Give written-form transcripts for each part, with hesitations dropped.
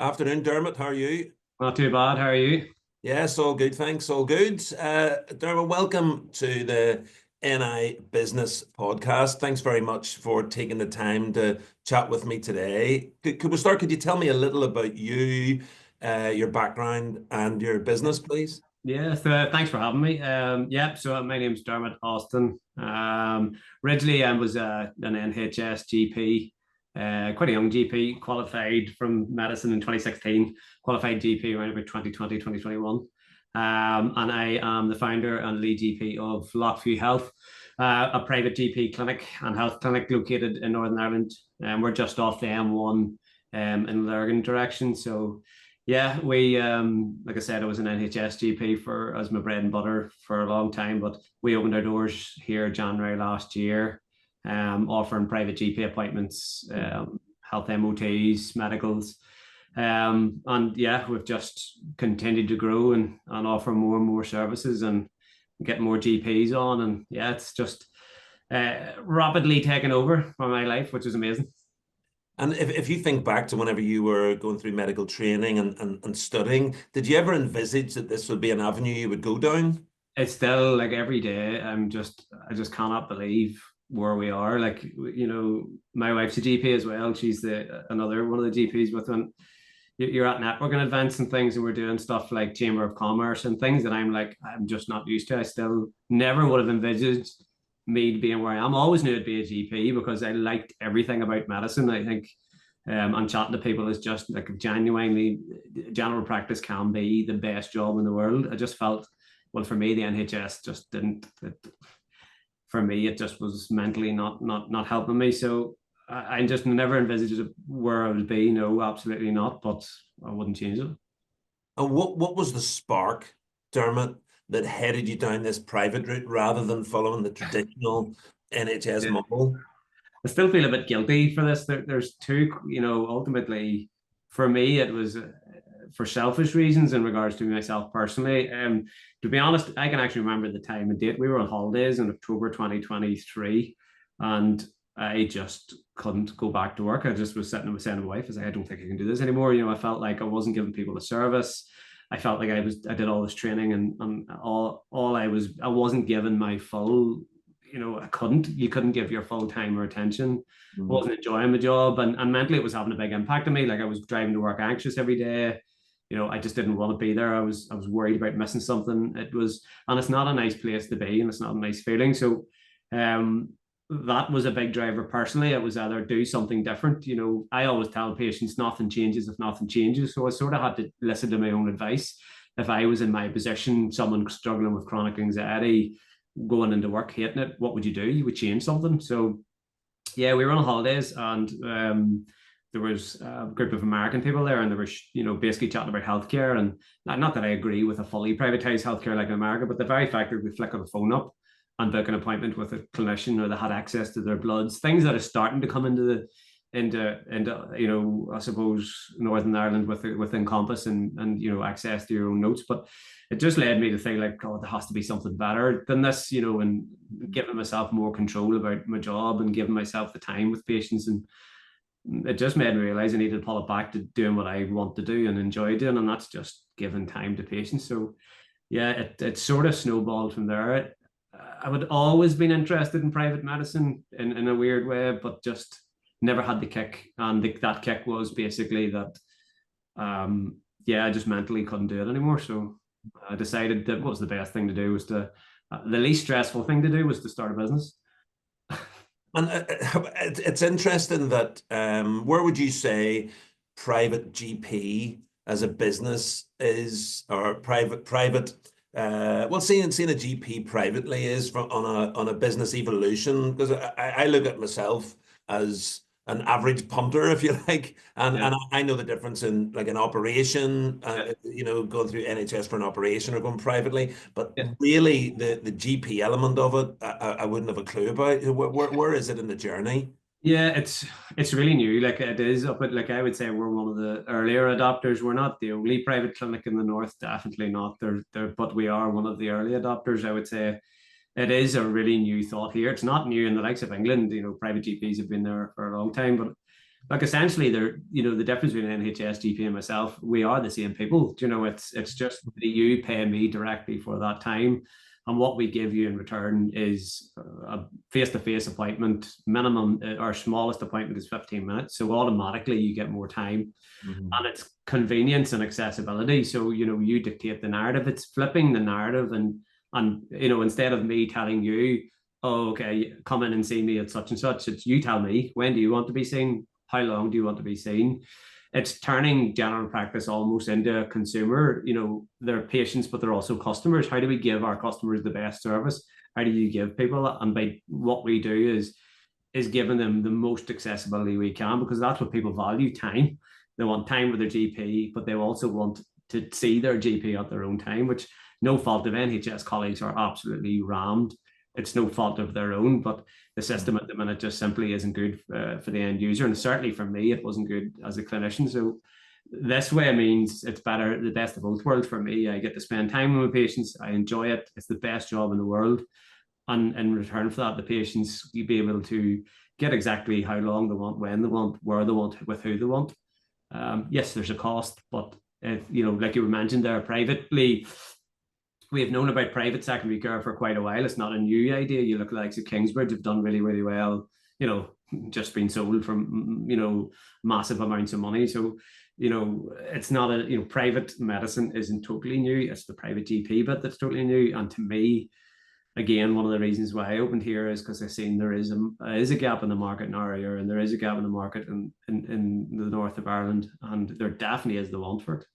Afternoon, Dermott. How are you? Not too bad. How are you? Yes, all good. Thanks. All good. Dermott, welcome to the NI Business Podcast. Thanks very much for taking the time to chat with me today. Could we start? Could you tell me a little about you, your background, and your business, please? Yeah, thanks for having me. So my name's Dermott Austin. Originally, I was an NHS GP, quite a young GP, qualified from medicine in 2016, qualified GP around about 2020, 2021. And I am the founder and lead GP of Loughview Health, a private GP clinic and health clinic located in Northern Ireland. We're just off the M1 in Lurgan direction. So yeah, we like I said, I was an NHS GP for as my bread and butter for a long time, but we opened our doors here January last year, offering private GP appointments, health MOTs, medicals. And yeah, we've just continued to grow and offer more and more services and get more GPs on. And yeah, it's just rapidly taken over for my life, which is amazing. And if you think back to whenever you were going through medical training and studying, did you ever envisage that this would be an avenue you would go down? It's still like every day, I just cannot believe where we are. Like, my wife's a GP as well. She's the another one of the GPs with one. You're at networking events and things, and we're doing stuff like Chamber of Commerce and things that I'm just not used to. I still never would have envisaged me being where I am. I always knew it'd be a GP because I liked everything about medicine. I think and chatting to people is just like genuinely general practice can be the best job in the world. I just felt, well, for me, the NHS just didn't. For me, it just was mentally not helping me. So I just never envisaged where I would be. No, absolutely not. But I wouldn't change it. And what was the spark, Dermot, that headed you down this private route rather than following the traditional NHS Yeah. model? I still feel a bit guilty for this. There's two, ultimately for me, it was for selfish reasons in regards to myself personally. To be honest, I can actually remember the time and date. We were on holidays in October 2023, and I just couldn't go back to work. I just was sitting and was saying to my wife, I was like, I don't think I can do this anymore. I felt like I wasn't giving people a service. I felt like I did all this training and all I wasn't given my full, you couldn't give your full time or attention. I wasn't enjoying the job, and mentally it was having a big impact on me. Like, I was driving to work anxious every day. I just didn't want to be there. I was worried about missing something. And it's not a nice place to be, and it's not a nice feeling. So um that was a big driver personally. It was either do something different. I always tell patients nothing changes if nothing changes. So I sort of had to listen to my own advice. If I was in my position, someone struggling with chronic anxiety, going into work hating it, what would you do? You would change something. So yeah, we were on holidays, and there was a group of American people there, and they were basically chatting about healthcare. And not that I agree with a fully privatized healthcare like in America, but the very fact that we flick on the phone up and book an appointment with a clinician, or they had access to their bloods, things that are starting to come into I suppose Northern Ireland with Encompass and access to your own notes. But it just led me to think like, oh, there has to be something better than this, and giving myself more control about my job and giving myself the time with patients. And it just made me realize I needed to pull it back to doing what I want to do and enjoy doing, and that's just giving time to patients. So yeah, it sort of snowballed from there. I would always been interested in private medicine in a weird way, but just never had the kick. And that kick was basically that, yeah, I just mentally couldn't do it anymore. So I decided that what was the best thing to do was the least stressful thing to do was to start a business. And it's interesting that where would you say private GP as a business is, or private well, seeing a GP privately is on a business evolution? Because I look at myself as an average punter, if you like, Yeah. and I know the difference in like an operation, Yeah. going through NHS for an operation or going privately. But Yeah. really, the GP element of it, I wouldn't have a clue about. Where is it in the journey? Yeah, it's really new. Like, it is up at, like, I would say we're one of the earlier adopters. We're not the only private clinic in the north, definitely not. But we are one of the early adopters. I would say it is a really new thought here. It's not new in the likes of England. Private GPs have been there for a long time, but like essentially they're, the difference between NHS GP and myself, we are the same people. It's just that you pay me directly for that time. And what we give you in return is a face-to-face appointment. Minimum, our smallest appointment is 15 minutes. So automatically you get more time. And it's convenience and accessibility. So, you dictate the narrative. It's flipping the narrative. And instead of me telling you, oh, okay, come in and see me at such and such, it's you tell me, when do you want to be seen? How long do you want to be seen? It's turning general practice almost into a consumer. They're patients, but they're also customers. How do we give our customers the best service? How do you give people that? And by what we do is giving them the most accessibility we can, because that's what people value: time. They want time with their GP, but they also want to see their GP at their own time, which no fault of NHS colleagues are absolutely rammed. It's no fault of their own, but the system at the minute just simply isn't good for the end user. And certainly for me, it wasn't good as a clinician. So this way means it's better, the best of both worlds for me. I get to spend time with my patients. I enjoy it. It's the best job in the world. And in return for that, the patients, you'll be able to get exactly how long they want, when they want, where they want, with who they want. Yes, there's a cost, but like you were mentioned there, privately, we have known about private secondary care for quite a while. It's not a new idea. You look at the likes of Kingsbridge have done really, really well, just been sold for, massive amounts of money. So, it's not private medicine isn't totally new. It's the private GP bit that's totally new. And to me, again, one of the reasons why I opened here is because I've seen there is a gap in the market in our area, and there is a gap in the market in the north of Ireland, and there definitely is the want for it.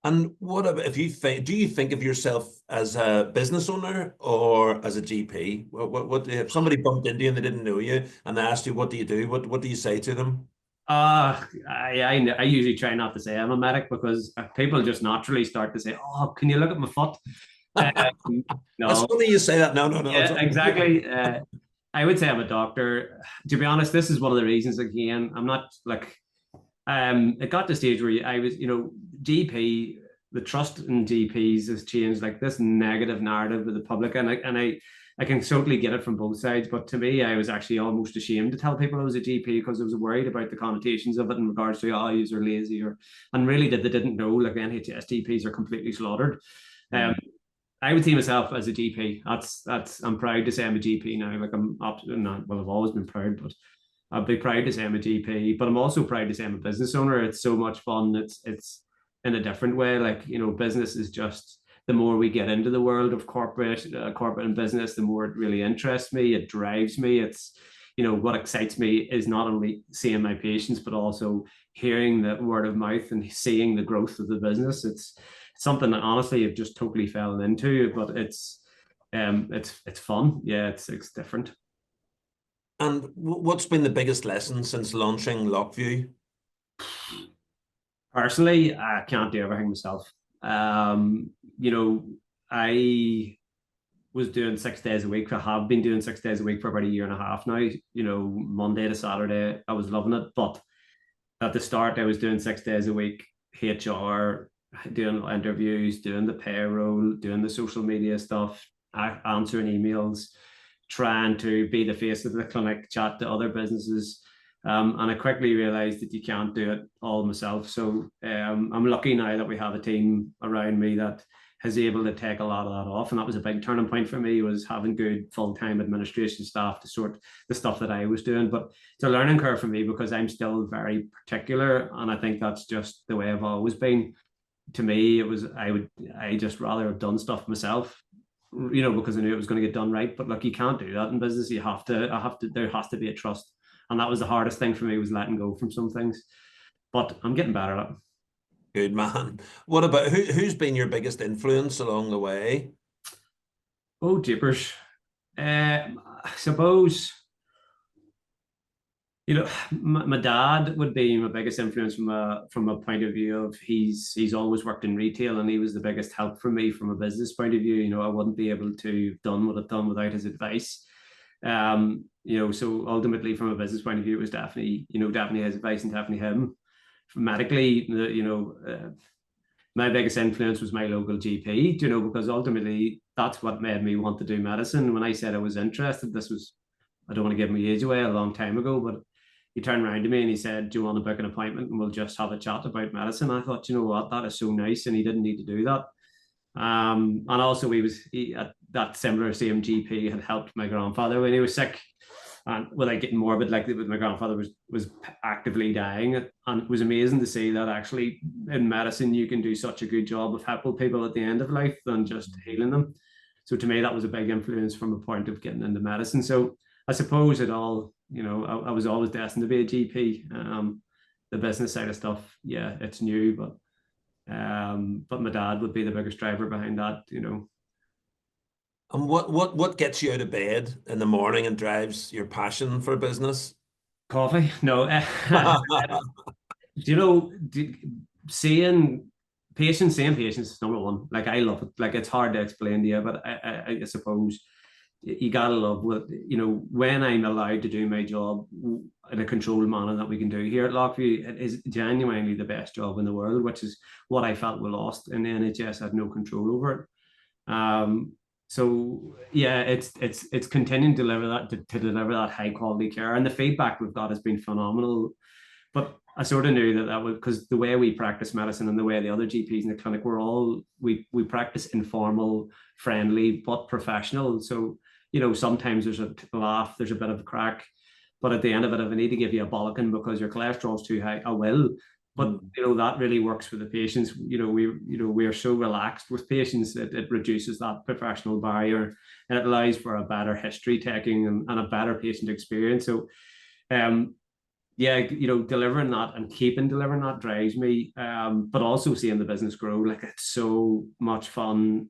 And what about, do you think of yourself as a business owner or as a GP? What if somebody bumped into you and they didn't know you and they asked you, what do you do? What do you say to them? I usually try not to say I'm a medic, because people just naturally start to say, "Oh, can you look at my foot?" No. That's funny you say that. No. Yeah, exactly. I would say I'm a doctor. To be honest, this is one of the reasons, again, I'm not like, it got to the stage where I was, GP, the trust in GPs has changed, like this negative narrative with the public. And I can totally get it from both sides. But to me, I was actually almost ashamed to tell people I was a GP, because I was worried about the connotations of it in regards to, oh, you're lazy, and really they didn't know, like NHS GPs are completely slaughtered. I would see myself as a GP. I'm proud to say I'm a GP now. Like I've always been proud, but I'd be proud to say I'm a GP. But I'm also proud to say I'm a business owner. It's so much fun. It's in a different way. Like, business is just, the more we get into the world of corporate and business, the more it really interests me. It drives me. It's, what excites me is not only seeing my patients, but also hearing the word of mouth and seeing the growth of the business. It's something that honestly I've just totally fallen into, but it's fun. Yeah, it's different. And what's been the biggest lesson since launching Loughview? Personally, I can't do everything myself. I was doing 6 days a week. I have been doing 6 days a week for about a year and a half now. Monday to Saturday, I was loving it. But at the start, I was doing 6 days a week, HR, doing interviews, doing the payroll, doing the social media stuff, answering emails, trying to be the face of the clinic, chat to other businesses. And I quickly realized that you can't do it all myself. So I'm lucky now that we have a team around me that is able to take a lot of that off. And that was a big turning point for me, was having good full-time administration staff to sort the stuff that I was doing. But it's a learning curve for me, because I'm still very particular. And I think that's just the way I've always been. To me, I just rather have done stuff myself, because I knew it was going to get done right. But look, you can't do that in business. There has to be a trust. And that was the hardest thing for me, was letting go from some things. But I'm getting better at it. Good man. What about who's been your biggest influence along the way? Oh, jeepers. I suppose, my dad would be my biggest influence from a point of view of he's always worked in retail, and he was the biggest help for me from a business point of view. I wouldn't be able to have done what I've done without his advice. So ultimately from a business point of view, it was definitely his advice and definitely him. Medically, my biggest influence was my local GP, because ultimately that's what made me want to do medicine. When I said I was interested, I don't want to give my age away, a long time ago, but he turned around to me and he said, "Do you want to book an appointment and we'll just have a chat about medicine?" I thought, you know what, that is so nice, and he didn't need to do that. And also at that similar same GP had helped my grandfather when he was sick, and without getting morbid, like my grandfather was actively dying, and it was amazing to see that actually in medicine you can do such a good job of helping people at the end of life than just healing them. So to me, that was a big influence from a point of getting into medicine. So I suppose it all, I was always destined to be a GP. The business side of stuff, yeah, it's new, but my dad would be the biggest driver behind that. And what gets you out of bed in the morning and drives your passion for business? Coffee? No. Seeing patients is number one. Like, I love it. Like, it's hard to explain to you, but I suppose you gotta love when I'm allowed to do my job in a controlled manner that we can do here at Loughview. It is genuinely the best job in the world, which is what I felt we lost in the NHS. I had no control over it. So yeah, it's continuing to deliver that to deliver that high quality care, and the feedback we've got has been phenomenal. But I sort of knew that was because the way we practice medicine and the way the other GPs in the clinic, we practice informal, friendly, but professional. So, sometimes there's a laugh, there's a bit of a crack, but at the end of it, if I need to give you a bollocking because your cholesterol's too high, I will. But that really works for the patients. We are so relaxed with patients that it reduces that professional barrier, and it allows for a better history taking and a better patient experience. So, yeah, delivering that and keeping delivering that drives me. But also seeing the business grow, like, it's so much fun.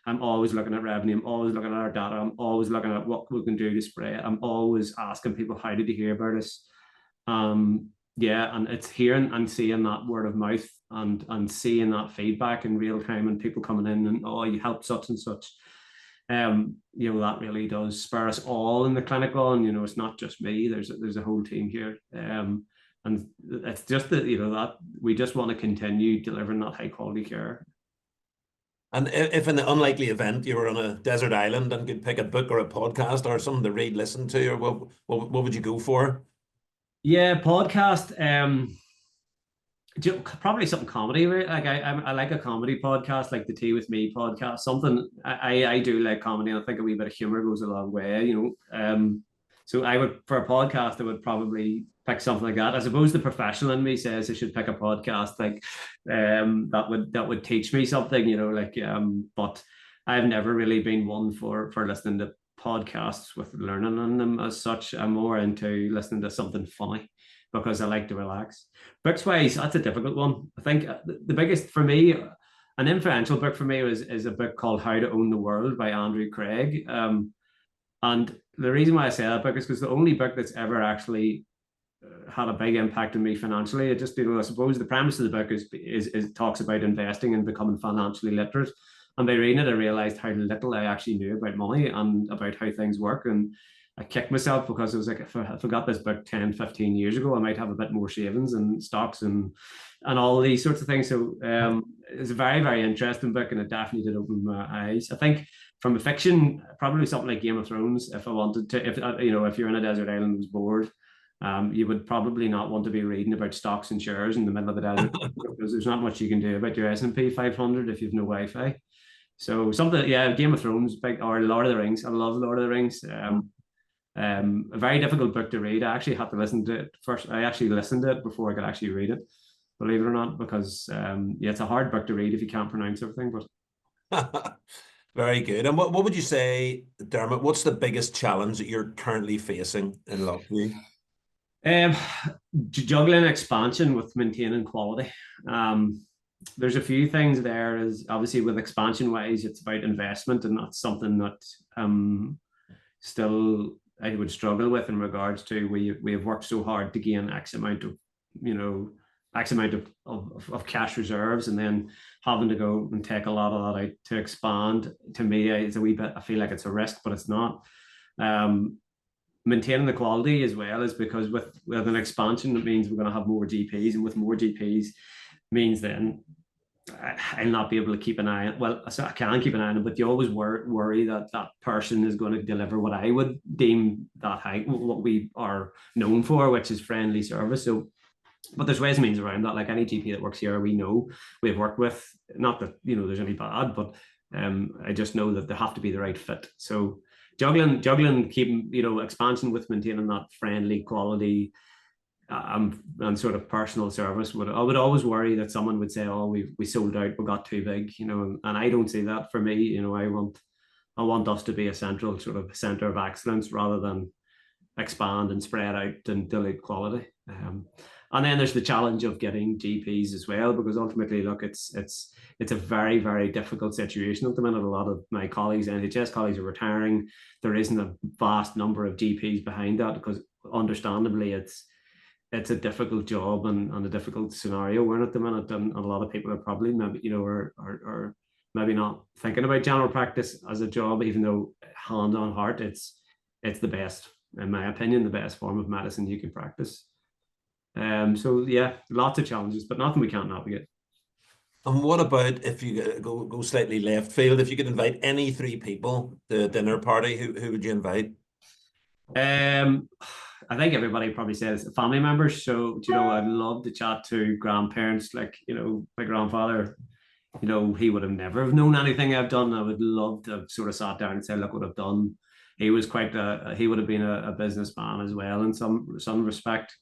I'm always looking at revenue. I'm always looking at our data. I'm always looking at what we can do to spray it. I'm always asking people, how did you hear about us? Yeah, and it's hearing and seeing that word of mouth and seeing that feedback in real time, and people coming in and, oh, you helped such and such. That really does spur us all in the clinic on. It's not just me. There's a whole team here, and it's just that that we just want to continue delivering that high quality care. And if in the unlikely event you were on a desert island and could pick a book or a podcast or something to read, listen to, or what would you go for? Yeah, podcast. Probably something comedy, right? Like, I like a comedy podcast, like the Tea with Me podcast. Something I do like comedy, and I think a wee bit of humor goes a long way. So I would, for a podcast, I would probably pick something like that. I suppose the professional in me says I should pick a podcast like that would teach me something. But I've never really been one for listening to podcasts with learning on them as such. I'm more into listening to something funny because I like to relax. Books wise, that's a difficult one. I think the biggest for me, an influential book for me is a book called How to Own the World by Andrew Craig. And the reason why I say that book is because the only book that's ever actually had a big impact on me financially. It just, I suppose the premise of the book is talks about investing and becoming financially literate. And by reading it, I realized how little I actually knew about money and about how things work. And I kicked myself because it was like, if I got this book 10, 15 years ago, I might have a bit more savings and stocks and all these sorts of things. So it's a very, very interesting book, and it definitely did open my eyes. I think from a fiction, probably something like Game of Thrones, if I wanted to, if you're in a desert island and was bored, you would probably not want to be reading about stocks and shares in the middle of the desert because there's not much you can do about your S&P 500 if you've no Wi-Fi. So something, yeah, Game of Thrones, or Lord of the Rings. I love Lord of the Rings. A very difficult book to read. I actually had to listen to it first. I actually listened to it before I could actually read it, believe it or not, because it's a hard book to read if you can't pronounce everything. But very good. And what would you say, Dermott? What's the biggest challenge that you're currently facing in Loughview? Juggling expansion with maintaining quality. There's a few things there. Is obviously with expansion wise, it's about investment, and that's something that still I would struggle with in regards to we have worked so hard to gain X amount of cash reserves, and then having to go and take a lot of that out to expand. To me, it's a wee bit. I feel like it's a risk, but it's not. Maintaining the quality as well is because with an expansion, it means we're going to have more GPs, and with more GPs means then I'll not be able to keep an eye on. Well, so I can keep an eye on it, but you always worry that that person is going to deliver what I would deem that high, what we are known for, which is friendly service. So, but there's ways and means around that. Like any GP that works here, we know we've worked with. Not that there's any bad, but I just know that they have to be the right fit. So juggling, keeping expansion with maintaining that friendly quality and sort of personal service. I would always worry that someone would say, "Oh, we sold out, we got too big," and I don't see that. For me, I want us to be a central sort of center of excellence rather than expand and spread out and dilute quality. And then there's the challenge of getting GPs as well, because ultimately, look, it's a very, very difficult situation at the minute. A lot of my colleagues, NHS colleagues, are retiring. There isn't a vast number of GPs behind that because, understandably, it's a difficult job and a difficult scenario we're in at the minute, and a lot of people are probably maybe are maybe not thinking about general practice as a job, even though hand on heart, it's the best, in my opinion, the best form of medicine you can practice. So yeah, lots of challenges, but nothing we can't navigate. And what about if you go slightly left field? If you could invite any three people to a dinner party, who would you invite? I think everybody probably says family members. So, I'd love to chat to grandparents, like, my grandfather, he would have never have known anything I've done. I would love to have sort of sat down and say, look what I've done. He was he would have been a businessman as well in some respect,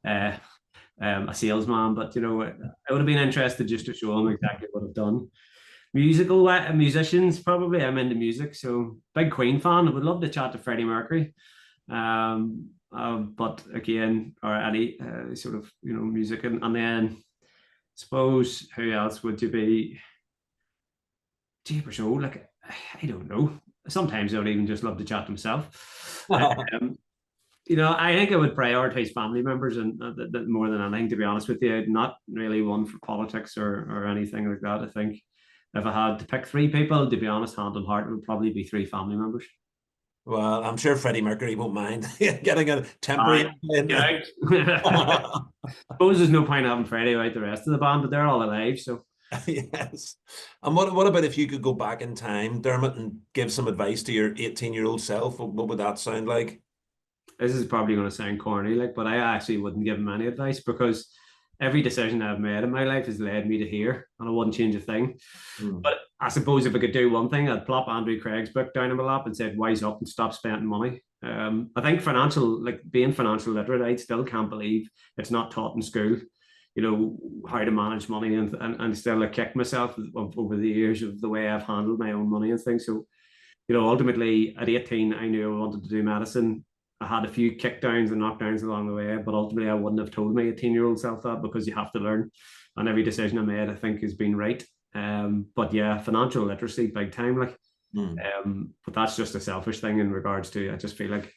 a salesman, but, I would have been interested just to show him exactly what I've done. Musicians, probably. I'm into music, so big Queen fan. I would love to chat to Freddie Mercury. But again, or any sort of music, and then suppose who else would you be? Jeepers, oh, like I don't know. Sometimes I would even just love to chat to myself. I think I would prioritize family members and more than anything, to be honest with you. Not really one for politics or anything like that. I think if I had to pick three people, to be honest, hand on heart, it would probably be three family members. Well, I'm sure Freddie Mercury won't mind getting a temporary. Suppose there's no point having Freddie out the rest of the band, but they're all alive, so. Yes. And what about if you could go back in time, Dermott, and give some advice to your 18-year-old self? What would that sound like? This is probably going to sound corny, but I actually wouldn't give him any advice, because every decision I've made in my life has led me to here, and I wouldn't change a thing. But I suppose if I could do one thing, I'd plop Andrew Craig's book down in my lap and said, "Wise up and stop spending money." I think being financial literate, I still can't believe it's not taught in school. How to manage money, and still I kick myself over the years of the way I've handled my own money and things. So, ultimately at 18, I knew I wanted to do medicine. I had a few kickdowns and knockdowns along the way, but ultimately I wouldn't have told my 18-year-old self that, because you have to learn, and every decision I made, I think, has been right. But yeah, financial literacy, big time, like. But that's just a selfish thing in regards to, I just feel like,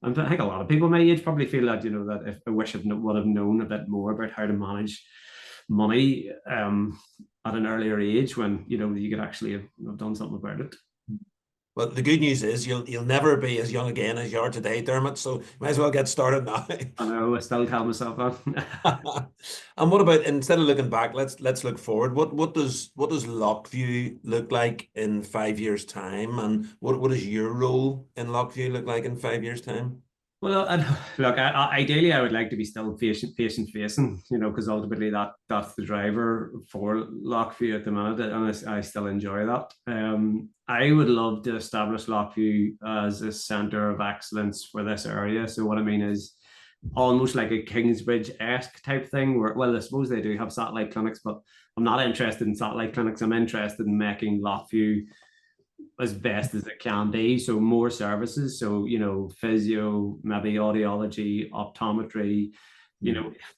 and I think a lot of people my age probably feel that, that if I wish I would have known a bit more about how to manage money at an earlier age, when, you could actually have done something about it. Well, the good news is you'll never be as young again as you are today, Dermott. So you might as well get started now. I know, I still tell myself that. And what about, instead of looking back, let's look forward. What does Loughview look like in 5 years' time, and what does your role in Loughview look like in 5 years' time? Well, look, ideally, I would like to be still patient facing, because ultimately that's the driver for Loughview at the minute, and I still enjoy that. I would love to establish Loughview as a centre of excellence for this area. So what I mean is almost like a Kingsbridge-esque type thing, where, well, I suppose they do have satellite clinics, but I'm not interested in satellite clinics. I'm interested in making Loughview as best as it can be. So more services. So, physio, maybe audiology, optometry,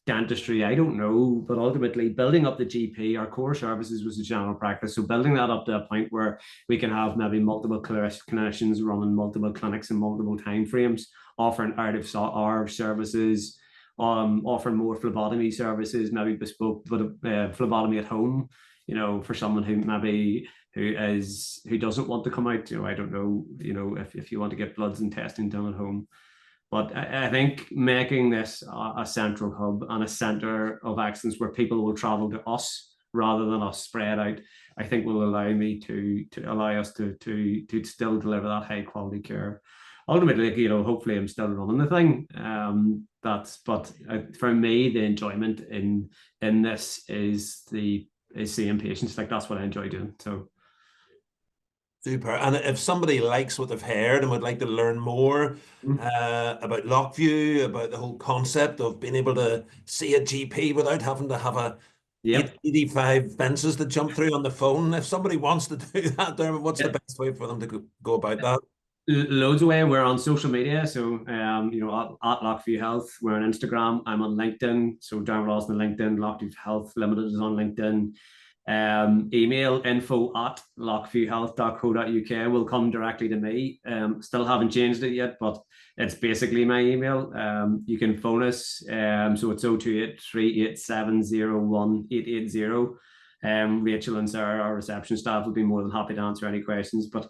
dentistry, I don't know. But ultimately building up the GP, our core services was the general practice. So building that up to a point where we can have maybe multiple clinicians running multiple clinics in multiple timeframes, offering out of hour services, offering more phlebotomy services, maybe bespoke phlebotomy at home, for someone who doesn't want to come out. I don't know, if you want to get bloods and testing done at home. But I think making this a central hub and a centre of excellence where people will travel to us rather than us spread out, I think will allow me to allow us to still deliver that high quality care. Ultimately, you know, hopefully I'm still running the thing. For me, the enjoyment in this is seeing patients. Like, that's what I enjoy doing. So. Super. And if somebody likes what they've heard and would like to learn more about Loughview, about the whole concept of being able to see a GP without having to have a Yep. 85 fences to jump through on the phone, if somebody wants to do that, Dermot, what's the Yep. best way for them to go about that? Loads of way. We're on social media, so you know, at Loughview Health. We're on Instagram. I'm on LinkedIn. So Dermott Austin on LinkedIn. Loughview Health Limited is on LinkedIn. Email info@loughviewhealth.co.uk will come directly to me. Still haven't changed it yet, but it's basically my email. You can phone us. So it's 028 3870 1880. Rachel and Sarah, our reception staff, will be more than happy to answer any questions. But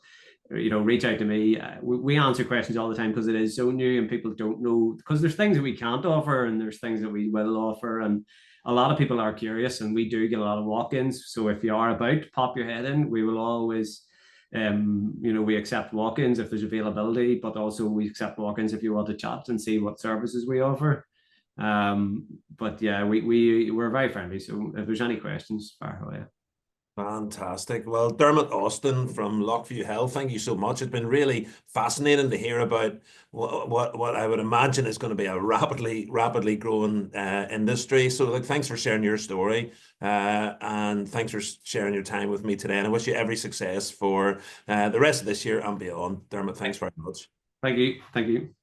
you know, reach out to me. We answer questions all the time because it is so new and people don't know, because there's things that we can't offer and there's things that we will offer, and a lot of people are curious, and we do get a lot of walk-ins. So if you are about, pop your head in. We will always, you know, we accept walk-ins if there's availability, but also we accept walk-ins if you want to chat and see what services we offer. But yeah, we're very friendly. So if there's any questions, fire away. Fantastic. Well, Dermott Austin from Loughview Health, thank you so much. It's been really fascinating to hear about what I would imagine is going to be a rapidly growing industry. So, like, thanks for sharing your story, and thanks for sharing your time with me today. And I wish you every success for the rest of this year and beyond. Dermott, thanks very much. Thank you. Thank you.